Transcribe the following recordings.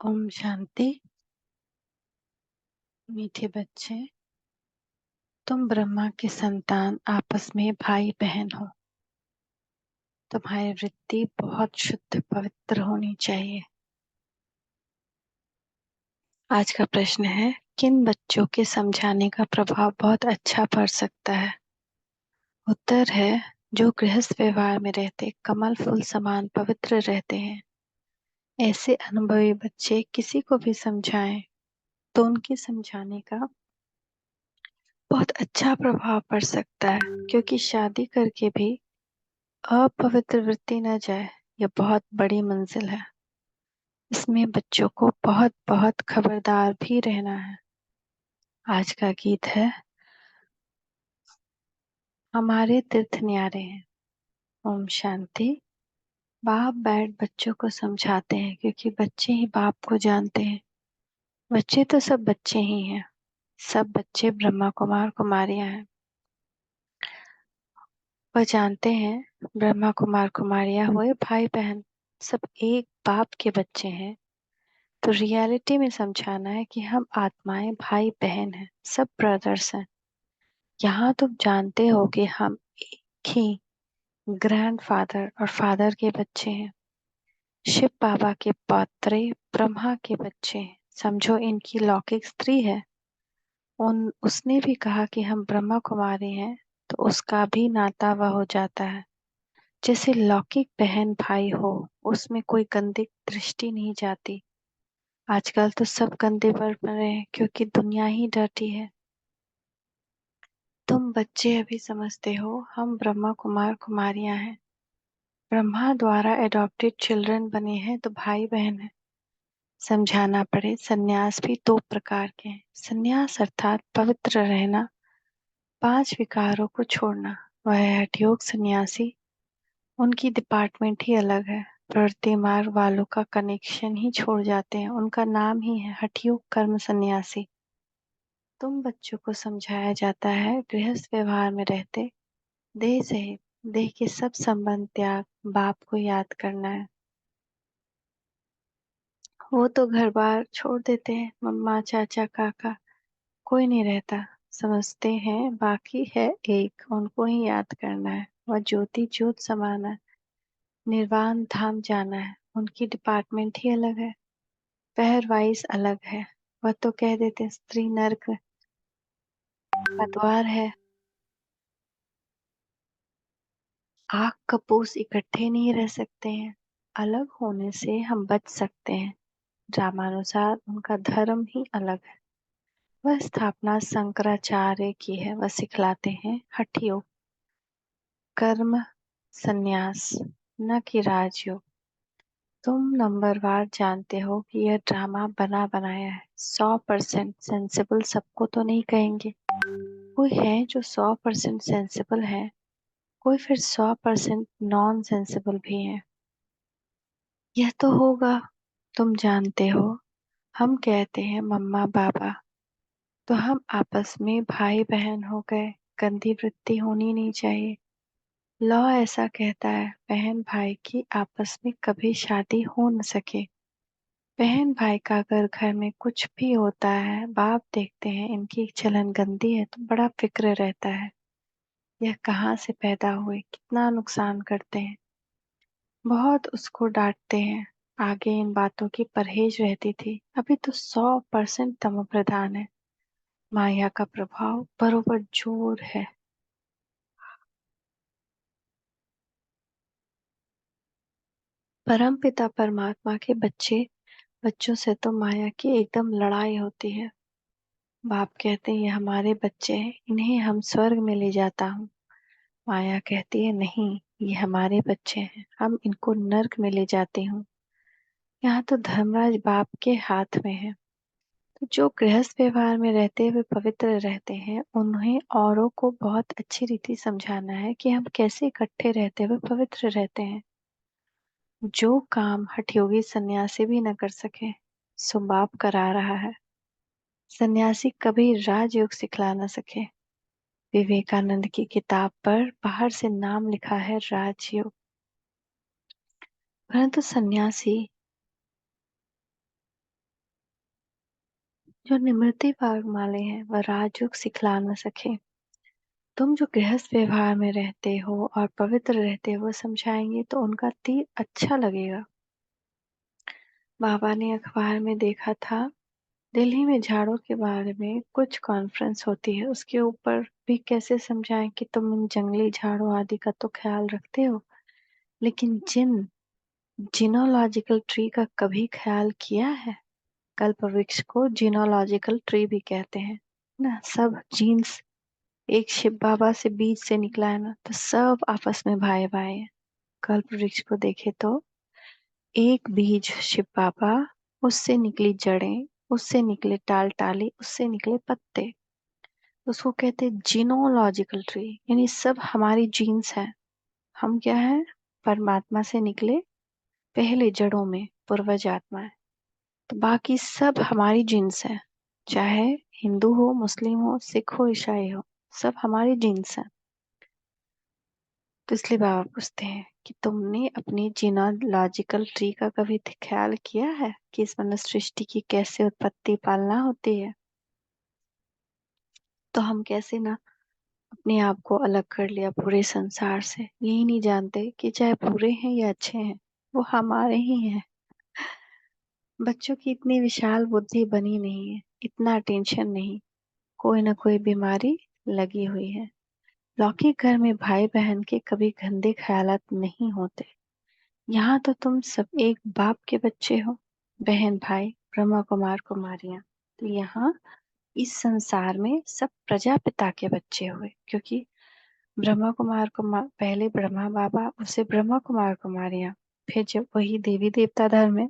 ओम शांति। मीठे बच्चे, तुम ब्रह्मा के संतान आपस में भाई बहन हो। तुम्हारी वृत्ति बहुत शुद्ध पवित्र होनी चाहिए। आज का प्रश्न है, किन बच्चों के समझाने का प्रभाव बहुत अच्छा पड़ सकता है? उत्तर है, जो गृहस्थ व्यवहार में रहते कमल फूल समान पवित्र रहते हैं। ऐसे अनुभवी बच्चे किसी को भी समझाएं तो उनके समझाने का बहुत अच्छा प्रभाव पड़ सकता है, क्योंकि शादी करके भी अपवित्र वृत्ति न जाए, यह बहुत बड़ी मंजिल है। इसमें बच्चों को बहुत बहुत खबरदार भी रहना है। आज का गीत है, हमारे तीर्थ न्यारे हैं। ओम शांति। बाप बैठ बच्चों को समझाते हैं, क्योंकि बच्चे ही बाप को जानते हैं। बच्चे तो सब बच्चे ही हैं। सब बच्चे ब्रह्मा कुमार कुमारियां हैं। वह जानते हैं ब्रह्मा कुमार कुमारियां हुए भाई बहन सब एक बाप के बच्चे हैं। तो रियलिटी में समझाना है कि हम आत्माएं भाई बहन हैं, सब ब्रदर्स हैं। यहाँ तुम जानते हो कि हम एक ही ग्रैंडफादर और फादर के बच्चे हैं। शिव बाबा के पौत्रे ब्रह्मा के बच्चे हैं। समझो इनकी लौकिक स्त्री है। उसने भी कहा कि हम ब्रह्मा कुमारी हैं, तो उसका भी नाता वह हो जाता है। जैसे लौकिक बहन भाई हो, उसमें कोई गंदी दृष्टि नहीं जाती। आजकल तो सब गंदे बन रहे हैं, क्योंकि दुनिया ही डर्टी है। तुम बच्चे अभी समझते हो हम ब्रह्मा कुमार कुमारियां हैं। ब्रह्मा द्वारा एडॉप्टेड चिल्ड्रन बने हैं, तो भाई बहन है। समझाना पड़े, सन्यास भी दो प्रकार के हैं। सन्यास अर्थात पवित्र रहना, 5 विकारों को छोड़ना। वह है हठयोग सन्यासी। उनकी डिपार्टमेंट ही अलग है। प्रवृत्ति मार्ग वालों का कनेक्शन ही छोड़ जाते हैं। उनका नाम ही है हठयोग कर्म सन्यासी। तुम बच्चों को समझाया जाता है गृहस्थ व्यवहार में रहते देह सहित देह के सब संबंध त्याग, बाप को याद करना है। वो तो घर बार छोड़ देते हैं, मम्मा चाचा काका कोई नहीं रहता। समझते हैं बाकी है एक, उनको ही याद करना है। वह ज्योति ज्योत समाना है। निर्वाण धाम जाना है। उनकी डिपार्टमेंट ही अलग है, पहर वाइज अलग है। वह तो कह देते हैं, स्त्री नर्क का द्वार है। आग कपूस इकट्ठे नहीं रह सकते हैं। अलग होने से हम बच सकते हैं। रामानुसार उनका धर्म ही अलग है। वह स्थापना शंकराचार्य की है। वह सिखलाते हैं हठ योग, कर्म संन्यास, न कि राजयोग। तुम नंबरवार जानते हो कि यह ड्रामा बना बनाया है। 100% सेंसिबल सबको तो नहीं कहेंगे। कोई है जो 100% सेंसिबल है, कोई फिर 100% नॉन सेंसिबल भी है। यह तो होगा। तुम जानते हो, हम कहते हैं मम्मा बाबा, तो हम आपस में भाई बहन हो गए। गंदी वृत्ति होनी नहीं चाहिए। लॉ ऐसा कहता है, बहन भाई की आपस में कभी शादी हो न सके। बहन भाई का अगर घर में कुछ भी होता है, बाप देखते हैं इनकी चलन गंदी है, तो बड़ा फिक्र रहता है। यह कहाँ से पैदा हुए, कितना नुकसान करते हैं। बहुत उसको डांटते हैं। आगे इन बातों की परहेज रहती थी, अभी तो 100% तमो प्रधान है। माया का प्रभाव बरोबर जोर है। परम पिता परमात्मा के बच्चों से तो माया की एकदम लड़ाई होती है। बाप कहते हैं ये हमारे बच्चे हैं, इन्हें हम स्वर्ग में ले जाता हूँ। माया कहती है नहीं, ये हमारे बच्चे हैं, हम इनको नर्क में ले जाती हूँ। यहाँ तो धर्मराज बाप के हाथ में है। तो जो गृहस्थ व्यवहार में रहते हुए पवित्र रहते हैं, उन्हें औरों को बहुत अच्छी रीति समझाना है कि हम कैसे इकट्ठे रहते हुए पवित्र रहते हैं। जो काम हठयोगी सन्यासी भी न कर सके, सो बाप करा रहा है। सन्यासी कभी राजयोग सिखला न सके। विवेकानंद की किताब पर बाहर से नाम लिखा है राजयोग, परंतु सन्यासी जो निमृति वाले हैं वह राजयोग सिखला न सके। तुम जो गृहस्थ व्यवहार में रहते हो और पवित्र रहते हो वो समझाएंगे तो उनका तीर अच्छा लगेगा। बाबा ने अखबार में देखा था दिल्ली में झाड़ों के बारे में कुछ कॉन्फ्रेंस होती है, उसके ऊपर भी कैसे समझाएं कि तुम इन जंगली झाड़ों आदि का तो ख्याल रखते हो, लेकिन जिनोलॉजिकल ट्री का कभी ख्याल किया है? कल्प वृक्ष को जिनोलॉजिकल ट्री भी कहते हैं ना। सब जीन्स एक शिव बाबा से बीज से निकला है ना, तो सब आपस में भाई भाई है। कल्प वृक्ष को देखे तो एक बीज शिव बाबा, उससे निकली जड़ें, उससे निकले टाल टाली, उससे निकले पत्ते, उसको कहते हैं जीनोलॉजिकल ट्री। यानी सब हमारी जीन्स है। हम क्या है? परमात्मा से निकले पहले जड़ों में पूर्वज आत्मा है। तो बाकी सब हमारी जीन्स है, चाहे हिंदू हो, मुस्लिम हो, सिख हो, ईसाई हो, सब हमारी जीन्स है। तो इसलिए बाबा पूछते हैं कि तुमने अपनी जीनोलॉजिकल ट्री का कभी ख्याल किया है कि इस मनुष्य सृष्टि की कैसे उत्पत्ति पालना होती है? तो हम कैसे ना अपने आप को अलग कर लिया पूरे संसार से, यही नहीं जानते कि चाहे बुरे हैं या अच्छे हैं वो हमारे ही हैं। बच्चों की इतनी विशाल बुद्धि बनी नहीं है, इतना टेंशन नहीं, कोई ना कोई बीमारी लगी हुई है। लौकिक घर में भाई बहन के कभी गंदे ख्यालात नहीं होते। यहाँ तो तुम सब एक बाप के बच्चे हो, बहन भाई ब्रह्मा कुमार कुमारियां। तो यहाँ इस संसार में सब प्रजापिता के बच्चे हुए, क्योंकि ब्रह्मा कुमार कुमार पहले ब्रह्मा बाबा, उसे ब्रह्मा कुमार कुमारियां, फिर जब वही देवी देवता धर्म है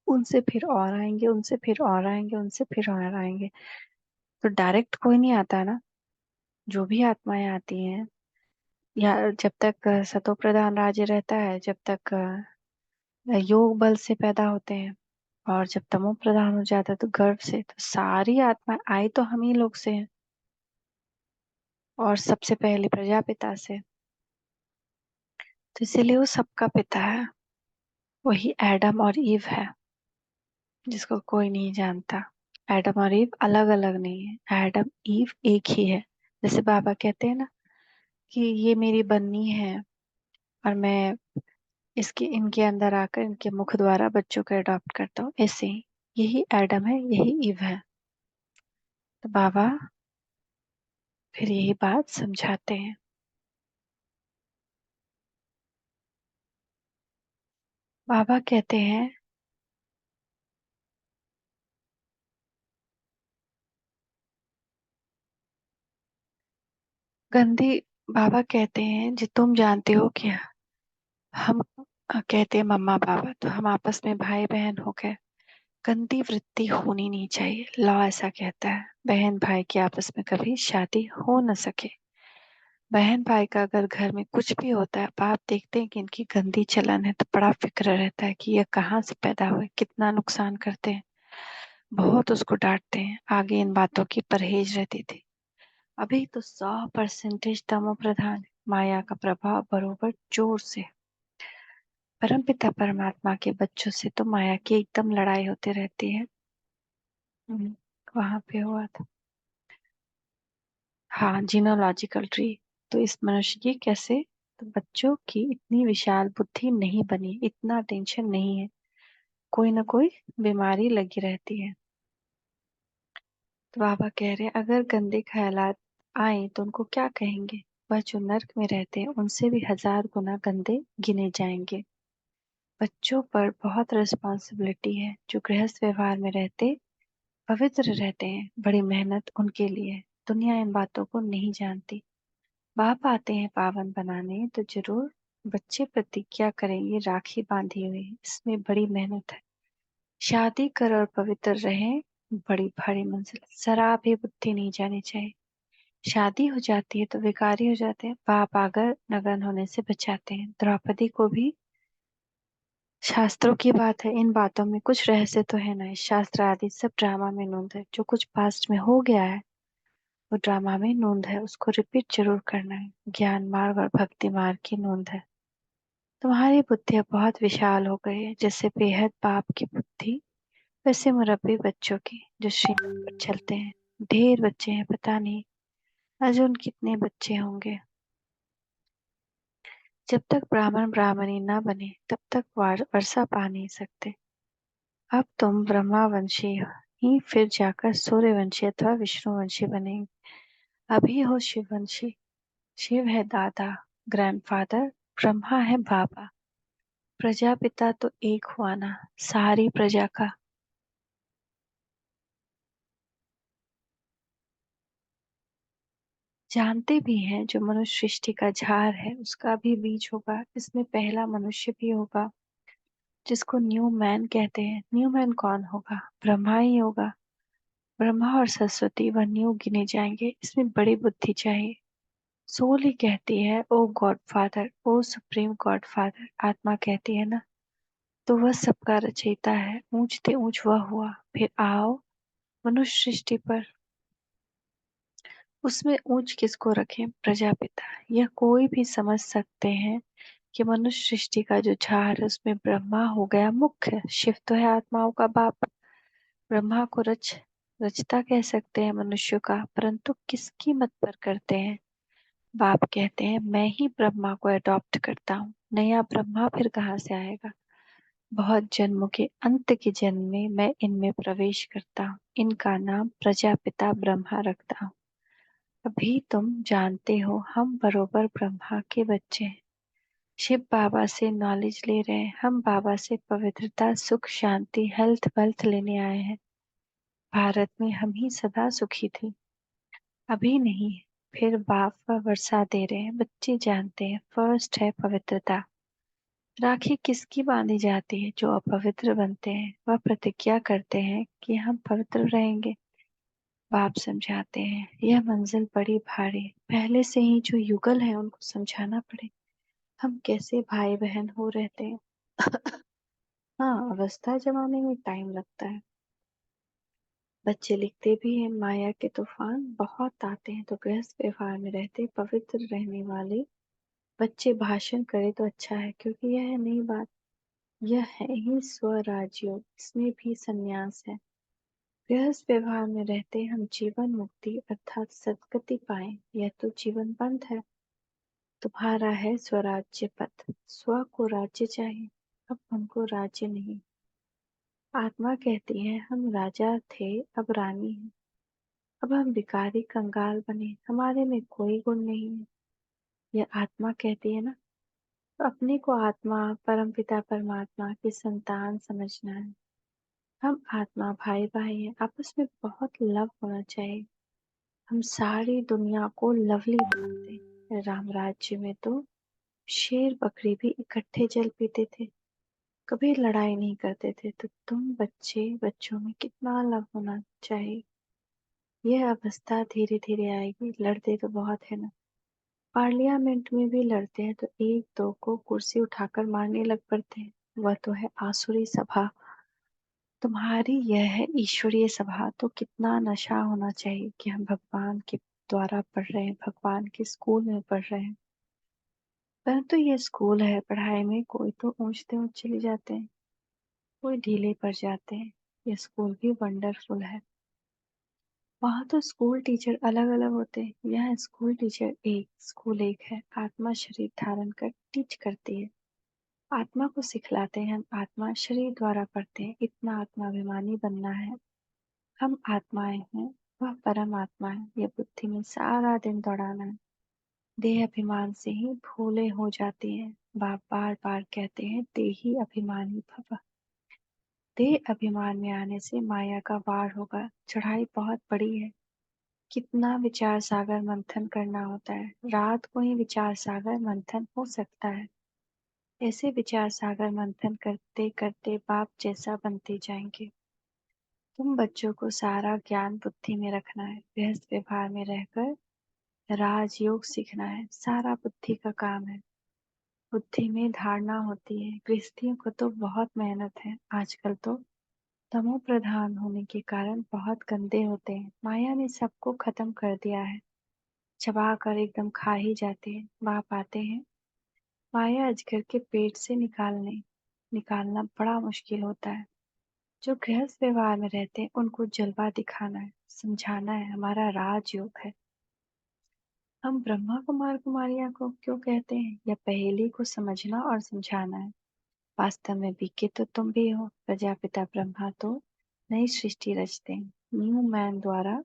उनसे फिर और आएंगे, उनसे फिर और आएंगे, उनसे फिर और आएंगे। तो डायरेक्ट कोई नहीं आता ना। जो भी आत्माएं आती हैं, या जब तक सतो प्रधान राज्य रहता है, जब तक योग बल से पैदा होते हैं, और जब तमो प्रधान हो जाता है तो गर्भ से, तो सारी आत्मा आई तो हम ही लोग से है, और सबसे पहले प्रजापिता से। तो इसीलिए वो सबका पिता है। वही एडम और ईव है, जिसको कोई नहीं जानता। एडम और ईव अलग अलग नहीं है, एडम ईव एक ही है। जैसे बाबा कहते हैं ना कि ये मेरी बन्नी है और मैं इसके इनके अंदर आकर इनके मुख द्वारा बच्चों को अडॉप्ट करता हूँ, ऐसे ही यही एडम है, यही ईव है। तो बाबा फिर यही बात समझाते हैं। बाबा कहते हैं गंदी, बाबा कहते हैं जो तुम जानते हो कि हम कहते हैं मम्मा पापा, तो हम आपस में भाई बहन हो गए। गंदी वृत्ति होनी नहीं चाहिए, लॉ ऐसा कहता है। बहन भाई की आपस में कभी शादी हो न सके। बहन भाई का अगर घर में कुछ भी होता है, बाप देखते हैं कि इनकी गंदी चलन है, तो बड़ा फिक्र रहता है कि ये कहाँ से पैदा हुए, कितना नुकसान करते हैं। बहुत उसको डांटते हैं। आगे इन बातों की परहेज रहती थी। अभी तो 100% तमो प्रधान है। माया का प्रभाव बरोबर जोर से। परमपिता परमात्मा के बच्चों से तो माया की एकदम लड़ाई होती रहती है। वहां पे हुआ था। हाँ, जीनोलॉजिकल ट्री। तो इस मनुष्य की कैसे, तो बच्चों की इतनी विशाल बुद्धि नहीं बनी, इतना टेंशन नहीं है, कोई ना कोई बीमारी लगी रहती है। तो बाबा कह रहे हैं अगर गंदे ख्यालात आए तो उनको क्या कहेंगे? वह जो नर्क में रहते हैं उनसे भी 1000 गुना गंदे गिने जाएंगे। बच्चों पर बहुत रिस्पॉन्सिबिलिटी है। जो गृहस्थ व्यवहार में रहते पवित्र रहते हैं, बड़ी मेहनत उनके लिए है। दुनिया इन बातों को नहीं जानती। बाप आते हैं पावन बनाने, तो जरूर बच्चे प्रतिज्ञा करेंगे राखी बांधी हुई, इसमें बड़ी मेहनत है। शादी कर और पवित्र रहें, बड़ी भारी मंजिल। जरा भी बुद्धि नहीं जानी चाहिए। शादी हो जाती है तो विकारी हो जाते हैं। बाप आगर नगन होने से बचाते हैं। द्रौपदी को भी शास्त्रों की बात है, इन बातों में कुछ रहस्य तो है नहीं। शास्त्र आदि सब ड्रामा में नोंद है। जो कुछ पास्ट में हो गया है वो ड्रामा में नोंद है, उसको रिपीट जरूर करना है। ज्ञान मार्ग और भक्ति मार्ग की नोंद है। तुम्हारी बुद्धि अब बहुत विशाल हो गई है, जैसे बेहद बाप की बुद्धि वैसे मुरब्बी बच्चों की जो श्रीमत पर चलते हैं, ढेर बच्चे हैं, पता नहीं अर्जुन कितने बच्चे होंगे। जब तक ब्राह्मण ब्राह्मणी न बने तब तक वर्षा पा नहीं सकते। अब तुम ब्रह्मावंशी ही फिर जाकर सूर्यवंशी अथवा विष्णुवंशी बनेंगे। अभी हो शिववंशी। शिव है दादा, ग्रैंडफादर। ब्रह्मा है बाबा। प्रजापिता तो एक हुआ ना, सारी प्रजा का। जानते भी हैं जो मनुष्य सृष्टि का झार है उसका भी बीज होगा, इसमें पहला मनुष्य भी होगा जिसको न्यू मैन कहते हैं। न्यू मैन कौन होगा? ब्रह्मा ही होगा। ब्रह्मा और सरस्वती व न्यू गिने जाएंगे, इसमें बड़ी बुद्धि चाहिए। सोल ही कहती है ओ गॉड फादर, ओ सुप्रीम गॉड फादर। आत्मा कहती है ना, तो वह सबका रचयिता है, ऊंचते ऊंच वह हुआ। फिर आओ मनुष्य सृष्टि पर, उसमें ऊंच किसको रखें? प्रजापिता। यह कोई भी समझ सकते हैं कि मनुष्य सृष्टि का जो झार है उसमें ब्रह्मा हो गया मुख्य। शिव तो है आत्माओं का बाप। ब्रह्मा को रचता कह सकते हैं मनुष्यों का, परंतु किसकी मत पर करते हैं? बाप कहते हैं मैं ही ब्रह्मा को अडॉप्ट करता हूँ। नया ब्रह्मा फिर कहाँ से आएगा? बहुत जन्मों के अंत के जन्म में मैं इनमें प्रवेश करता हूँ, इनका नाम प्रजापिता ब्रह्मा रखता हूँ। अभी तुम जानते हो हम बरोबर ब्रह्मा के बच्चे हैं। शिव बाबा से नॉलेज ले रहे हैं, हम बाबा से पवित्रता, सुख, शांति, हेल्थ वेल्थ लेने आए हैं। भारत में हम ही सदा सुखी थे, अभी नहीं। फिर बाप व वर्षा दे रहे हैं। बच्चे जानते हैं फर्स्ट है पवित्रता। राखी किसकी बांधी जाती है? जो अपवित्र बनते हैं वह प्रतिज्ञा करते हैं कि हम पवित्र रहेंगे। बाप समझाते हैं यह मंजिल बड़ी भारी, पहले से ही जो युगल है उनको समझाना पड़े हम कैसे भाई बहन हो रहते हैं। हाँ, अवस्था जमाने में टाइम लगता है। बच्चे लिखते भी हैं माया के तूफान बहुत आते हैं, तो गृहस्थ व्यवहार में रहते पवित्र रहने वाले बच्चे भाषण करे तो अच्छा है, क्योंकि यह है नई बात। यह है ही स्वराज योग, इसमें भी संन्यास है। गृहस्थ व्यवहार में रहते हम जीवन मुक्ति अर्थात सद्गति पाए, यह तो जीवन बंद है। तुम्हारा है स्वराज्य पथ, स्व को राज्य चाहिए, अब हमको राज्य नहीं। आत्मा कहती है हम राजा थे अब रानी है, अब हम भिखारी कंगाल बने, हमारे में कोई गुण नहीं है। यह आत्मा कहती है ना, तो अपने को आत्मा परमपिता परमात्मा की संतान समझना है। हम आत्मा भाई भाई हैं, आपस में बहुत लव होना चाहिए। हम सारी दुनिया को लवली बनाते हैं। राम राज्य में तो शेर बकरी भी इकट्ठे जल पीते थे, कभी लड़ाई नहीं करते थे। तो तुम बच्चे बच्चों में कितना लव होना चाहिए। यह अवस्था धीरे धीरे आएगी। लड़ते तो बहुत है ना, पार्लियामेंट में भी लड़ते हैं तो एक दो को कुर्सी उठाकर मारने लग पड़ते हैं। वह तो है आसुरी सभा। तुम्हारी यह है ईश्वरीय सभा। तो कितना नशा होना चाहिए कि हम भगवान के द्वारा पढ़ रहे हैं, भगवान के स्कूल में पढ़ रहे हैं। परंतु ये स्कूल है, पढ़ाई में कोई तो ऊंचते ऊंच चले जाते हैं, कोई ढीले पड़ जाते हैं। ये स्कूल भी वंडरफुल है। वहाँ तो स्कूल टीचर अलग अलग होते हैं, यहाँ स्कूल टीचर एक, स्कूल एक है। आत्मा शरीर धारण कर टीच करती है। आत्मा को सिखलाते हैं हम, आत्मा शरीर द्वारा पढ़ते हैं। इतना आत्माभिमानी बनना है। हम आत्माएं हैं, वह परम आत्मा है। यह बुद्धि में सारा दिन दौड़ाना है। देह अभिमान से ही भूले हो जाती है। बाप बार बार कहते हैं देही अभिमानी भव। देह अभिमान में आने से माया का वार होगा। चढ़ाई बहुत बड़ी है। कितना विचार सागर मंथन करना होता है। रात को ही विचार सागर मंथन हो सकता है। ऐसे विचार सागर मंथन करते करते बाप जैसा बनते जाएंगे। तुम बच्चों को सारा ज्ञान बुद्धि में रखना है। गृहस्थ व्यवहार में रहकर राजयोग सीखना है, सारा बुद्धि का काम है। बुद्धि में धारणा होती है। गृहस्थियों को तो बहुत मेहनत है। आजकल तो तमो प्रधान होने के कारण बहुत गंदे होते हैं। माया ने सबको खत्म कर दिया है, चबा कर एकदम खा ही जाते हैं। बाप आते हैं, माया अजगर के पेट से निकालना बड़ा मुश्किल होता है। जो गृहस्थ व्यवहार में रहते हैं उनको जलवा दिखाना है, समझाना है, हमारा राजयोग है। हम ब्रह्मा कुमार कुमारियां को क्यों कहते हैं? यह पहेली को समझना और समझाना है। वास्तव में बीके तो तुम भी हो। प्रजापिता ब्रह्मा तो नई सृष्टि रचते हैं, न्यू मैन द्वारा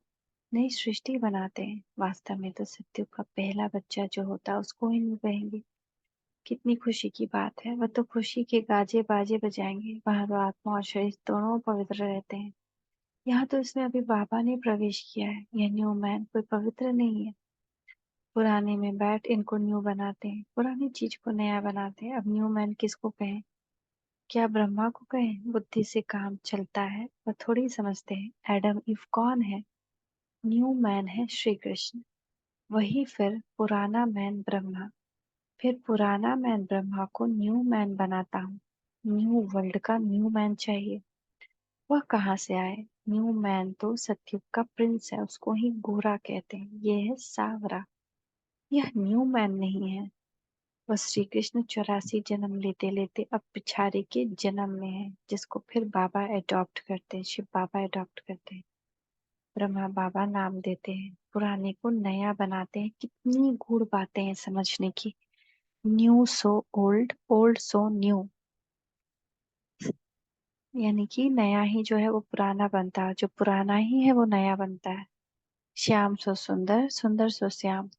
नई सृष्टि बनाते हैं। वास्तव में तो सत्युग का पहला बच्चा जो होता है उसको ही न्यू कहेंगे। कितनी खुशी की बात है, वह तो खुशी के गाजे बाजे बजाएंगे। वहां तो आत्मा और शरीर दोनों पवित्र रहते हैं। यहाँ तो इसमें अभी बाबा ने प्रवेश किया है। यह न्यू मैन कोई पवित्र नहीं है। पुराने में बैठ इनको न्यू बनाते हैं, पुरानी चीज को नया बनाते हैं। अब न्यू मैन किसको कहें? क्या ब्रह्मा को कहें? बुद्धि से काम चलता है, वह थोड़ी समझते हैं एडम इव कौन है। न्यू मैन है श्री कृष्ण। वही फिर पुराना मैन ब्रह्मा। फिर पुराना मैन ब्रह्मा को न्यू मैन बनाता हूँ। न्यू वर्ल्ड का न्यू मैन चाहिए। वह कहाँ से आए? न्यू मैन तो सतयुग का प्रिंस है, उसको ही गोरा कहते हैं। ये है सावरा। यह न्यू मैन नहीं है। वह श्री कृष्ण 84 जन्म लेते लेते अब पिछाड़ी के जन्म में है, जिसको फिर बाबा अडॉप्ट करते हैं, शिव बाबा अडॉप्ट करते हैं, ब्रह्मा बाबा नाम देते हैं, पुराने को नया बनाते हैं। कितनी गूढ़ बातें हैं समझने की। New so old, old so new. यानी कि नया ही जो है वो पुराना बनता है, जो पुराना ही है वो नया बनता है। श्याम सो सुंदर, सुंदर सो श्याम।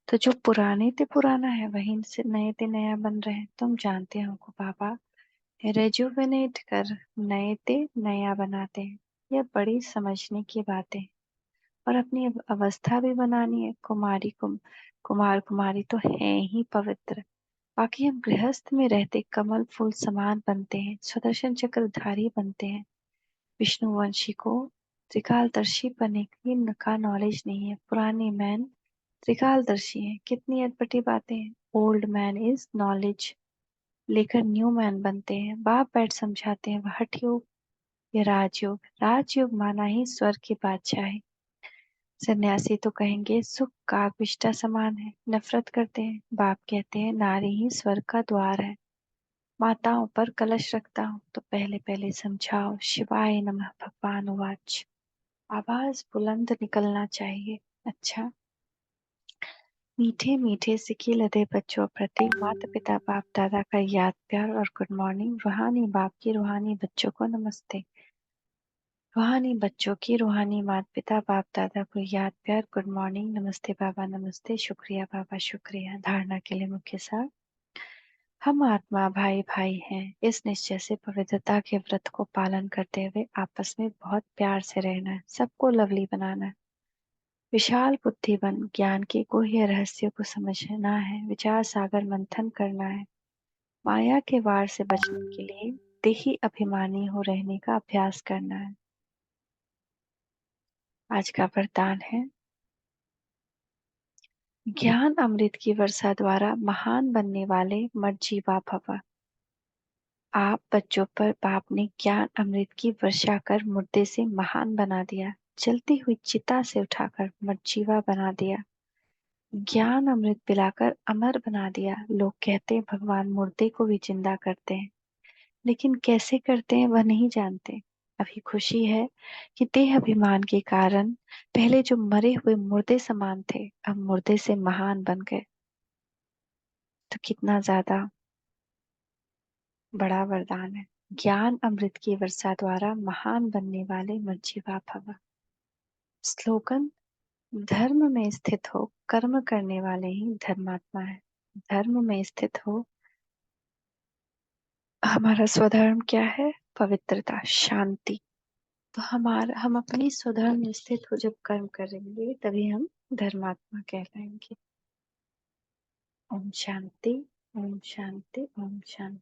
तो जो पुराने थे पुराना है, वही से नए ते नया बन रहे हैं। तुम जानते हो को बाबा रेजुवेनेट कर नए ते नया बनाते हैं। यह बड़ी समझने की बात है। और अपनी अवस्था भी बनानी है। कुमार कुमारी तो है ही पवित्र। बाकी हम गृहस्थ में रहते कमल फूल समान बनते हैं, सुदर्शन चक्रधारी बनते हैं। विष्णुवंशी को त्रिकालदर्शी बनने की का नॉलेज नहीं है। पुराने मैन त्रिकालदर्शी हैं। कितनी अटपटी बातें हैं। ओल्ड मैन इज नॉलेज लेकर न्यू मैन बनते हैं। बाप बैठ समझाते हैं वह हठ योग, ये राजयोग। राजयोग माना ही स्वर्ग की बादशाही। सन्यासी तो कहेंगे सुख काग विष्टा समान है, नफरत करते हैं। बाप कहते हैं नारी ही स्वर्ग का द्वार है। माताओं पर कलश रखता हूँ तो पहले पहले समझाओ शिवाय नमः। भगवान उवाच। आवाज बुलंद निकलना चाहिए। अच्छा। मीठे मीठे सिकी लदे बच्चों प्रति माता पिता बाप दादा का याद प्यार और गुड मॉर्निंग। रूहानी बाप की रूहानी बच्चों को नमस्ते। रूहानी बच्चों की रूहानी माता पिता बाप दादा को याद प्यार गुड मॉर्निंग। नमस्ते बाबा, नमस्ते, शुक्रिया बाबा, शुक्रिया। धारणा के लिए मुख्य सार। हम आत्मा भाई भाई हैं। इस निश्चय से पवित्रता के व्रत को पालन करते हुए आपस में बहुत प्यार से रहना है, सबको लवली बनाना है। विशाल बुद्धि बन ज्ञान के गुह्य रहस्यों को समझना है, विचार सागर मंथन करना है। माया के वार से बचने के लिए देही अभिमानी हो रहने का अभ्यास करना है। आज का वरदान है ज्ञान अमृत की वर्षा द्वारा महान बनने वाले मर्जीवा भव। आप बच्चों पर बाप ने ज्ञान अमृत की वर्षा कर मुर्दे से महान बना दिया, जलती हुई चिता से उठाकर मर्जीवा बना दिया, ज्ञान अमृत पिलाकर अमर बना दिया। लोग कहते हैं भगवान मुर्दे को भी जिंदा करते हैं, लेकिन कैसे करते हैं वह नहीं जानते। अभी खुशी है कि देह अभिमान के कारण पहले जो मरे हुए मुर्दे समान थे, अब मुर्दे से महान बन गए। तो कितना ज्यादा बड़ा वरदान है। ज्ञान अमृत की वर्षा द्वारा महान बनने वाले मज्जीवा भव। स्लोगन। धर्म में स्थित हो कर्म करने वाले ही धर्मात्मा है। धर्म में स्थित हो। हमारा स्वधर्म क्या है? पवित्रता, शांति। तो हम अपनी स्वधर्म में स्थित हो जब कर्म करेंगे तभी हम धर्मात्मा कहलाएंगे। ओम शांति, ओम शांति, ओम शांति।